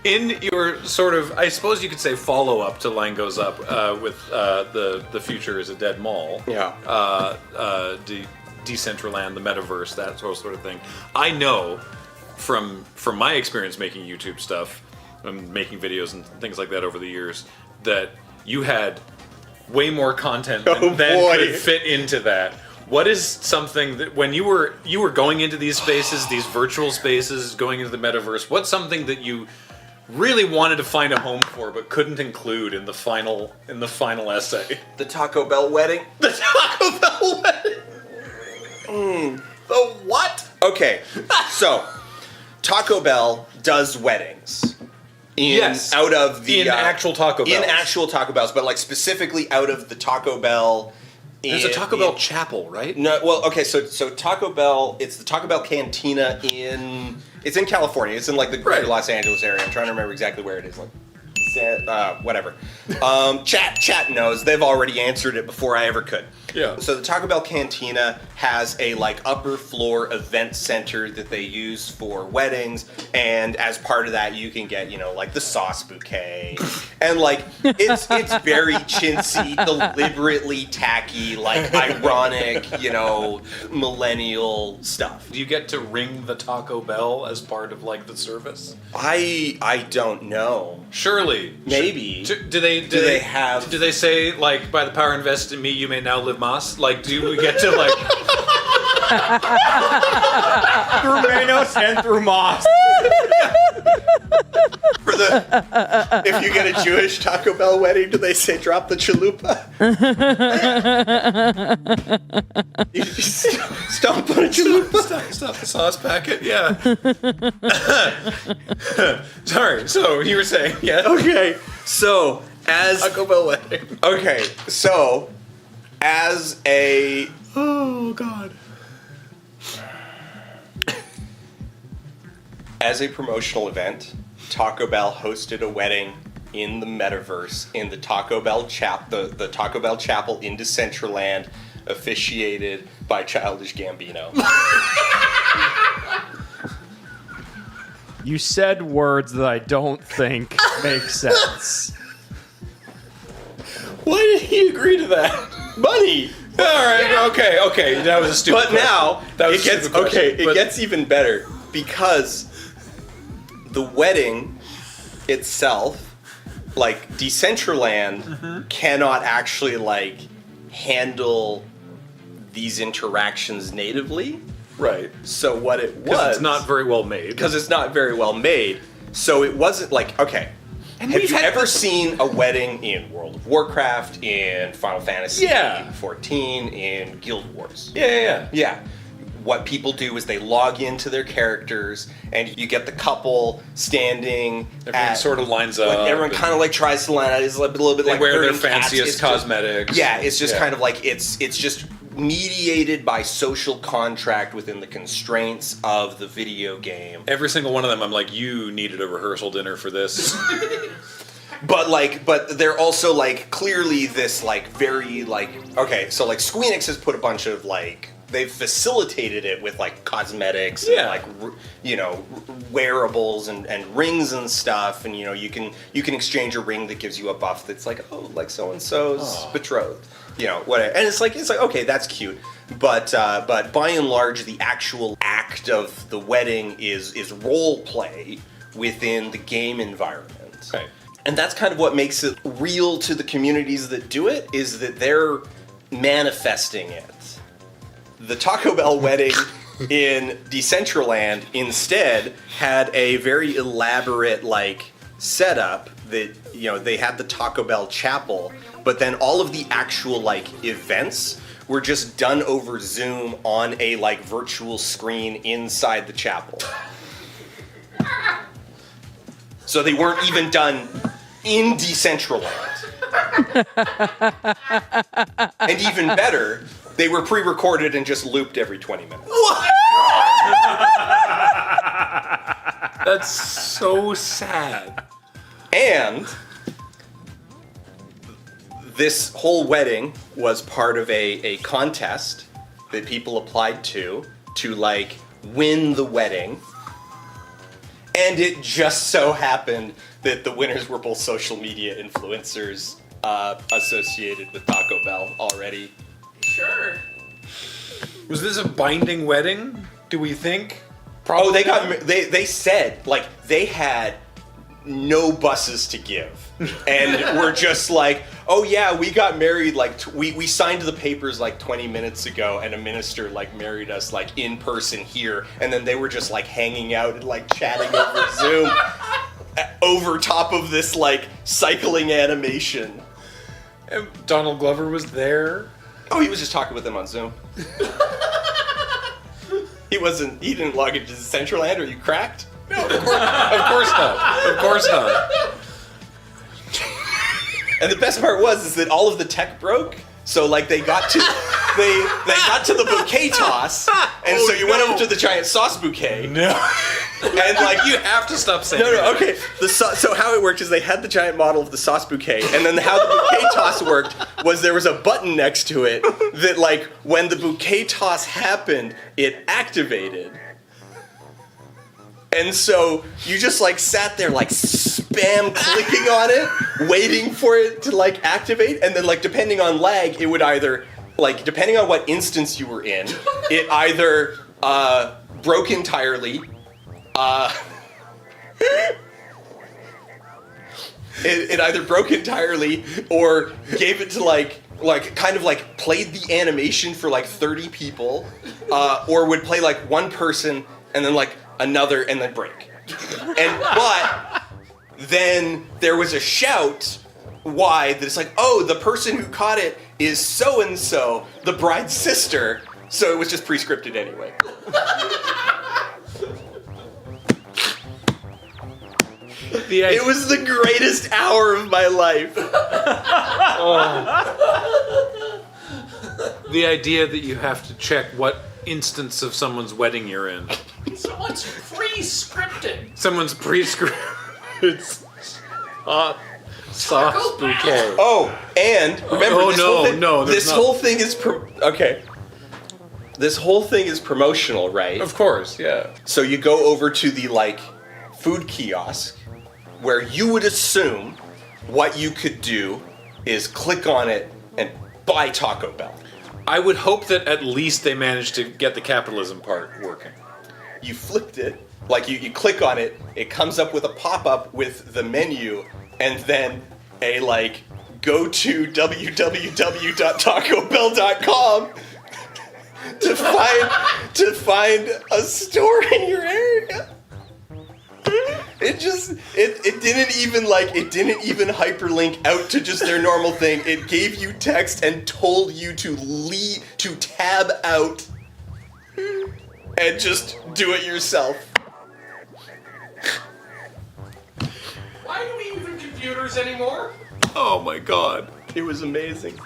In your sort of, I suppose you could say, follow-up to Line Goes Up with the future is a dead mall. Yeah. Decentraland, the metaverse, that sort of thing. I know from my experience making YouTube stuff and making videos and things like that over the years that you had way more content than could fit into that. What is something that when you were going into these spaces, these virtual spaces, going into the metaverse, what's something that you really wanted to find a home for but couldn't include in the final essay? The Taco Bell wedding. The Taco Bell wedding. The what? Okay, so Taco Bell does weddings. In actual Taco Bells. In actual Taco Bells, but like specifically out of the Taco Bell. There's a Taco Bell chapel, right? No, well, okay, so Taco Bell, it's the Taco Bell Cantina it's in California. It's in like the greater Los Angeles area. I'm trying to remember exactly where it is. Like, whatever. Chat knows. They've already answered it before I ever could. Yeah. So the Taco Bell Cantina has a like upper floor event center that they use for weddings, and as part of that, you can get like the sauce bouquet, and like it's very chintzy, deliberately tacky, like ironic, millennial stuff. Do you get to ring the Taco Bell as part of like the service? I don't know. Surely, maybe. Do they say like by the power invested in me, you may now live Mas? Like, do we get to like through Manos and through Mas? If you get a Jewish Taco Bell wedding, do they say drop the chalupa? You stomp on a chalupa. Stop the sauce packet. Yeah. Sorry. So you were saying, yeah. Okay. So as Taco Bell wedding. Okay. So as a God. As a promotional event, Taco Bell hosted a wedding in the metaverse in the Taco Bell the Taco Bell Chapel in Decentraland, officiated by Childish Gambino. You said words that I don't think make sense. Why did he agree to that? Money. All right. Okay. That was a stupid. But now it gets even better because the wedding itself, like Decentraland, cannot actually like handle these interactions natively. Right. So what it was, because it's not very well made. So it wasn't like, okay. And have you ever seen a wedding in World of Warcraft, in Final Fantasy 14, in Guild Wars? Yeah. What people do is they log into their characters, and you get the couple standing. Everyone sort of lines up. Everyone kind of like tries to line up. It's a little bit they like wear their herding cats. fanciest cosmetics. It's just kind of like it's just mediated by social contract within the constraints of the video game. Every single one of them, I'm like, you needed a rehearsal dinner for this. But they're also like clearly this like very like, okay, so like Squeenix has put a bunch of like, they've facilitated it with like cosmetics and like wearables and rings and stuff, and you can exchange a ring that gives you a buff that's like, oh, like so and so's betrothed, whatever, and it's like okay, that's cute, but by and large the actual act of the wedding is role play within the game environment. Right. And that's kind of what makes it real to the communities that do it, is that they're manifesting it. The Taco Bell wedding in Decentraland instead had a very elaborate like setup that they had the Taco Bell chapel, but then all of the actual like events were just done over Zoom on a like virtual screen inside the chapel. So they weren't even done in Decentraland. And even better, they were pre-recorded and just looped every 20 minutes. What? That's so sad. And this whole wedding was part of a contest that people applied to like win the wedding. And it just so happened that the winners were both social media influencers associated with Taco Bell already. Sure. Was this a binding wedding? Do we think? Oh, they said like they had no buses to give, and we're just like, oh yeah, we got married like we signed the papers like 20 minutes ago, and a minister like married us like in person here, and then they were just like hanging out and like chatting over Zoom over top of this like cycling animation. And Donald Glover was there. Oh, he was just talking with them on Zoom. He didn't log into Decentraland. Are you cracked? No, of course not. Of course not. And the best part is that all of the tech broke. So like they got to the bouquet toss, and so you went over to the giant sauce bouquet. No. And like You have to stop saying no, that. okay. So how it worked is they had the giant model of the sauce bouquet, and then how the bouquet toss worked was there was a button next to it that like when the bouquet toss happened, it activated. And so you just like sat there like spam clicking on it, waiting for it to like activate, and then like depending on lag, it would either like depending on what instance you were in, it either broke entirely, it either broke entirely or gave it to like kind of like played the animation for like 30 people, or would play like one person and then like another and then break. But then there was a shout wide that it's like, oh, the person who caught it is so and so, the bride's sister. So it was just pre-scripted anyway. It was the greatest hour of my life. The idea that you have to check what instance of someone's wedding you're in. Someone's pre-scripted. Someone's pre-scripted sauce bouquet. Oh, and remember, Oh, this no, whole thing, no, that's this not- whole thing is okay. This whole thing is promotional, right? Of course, yeah. So you go over to the like food kiosk where you would assume what you could do is click on it and buy Taco Bell. I would hope that at least they managed to get the capitalism part working. You flipped it, like you click on it, it comes up with a pop-up with the menu, and then a like go to www.tacobell.com to find a store in your area. It didn't even hyperlink out to just their normal thing. It gave you text and told you to tab out and just do it yourself. Why do we even computers anymore? Oh my god. It was amazing.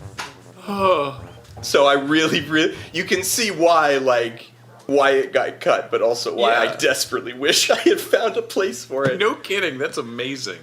So I really, you can see why it got cut, but also why Yeah. I desperately wish I had found a place for it. No kidding, that's amazing.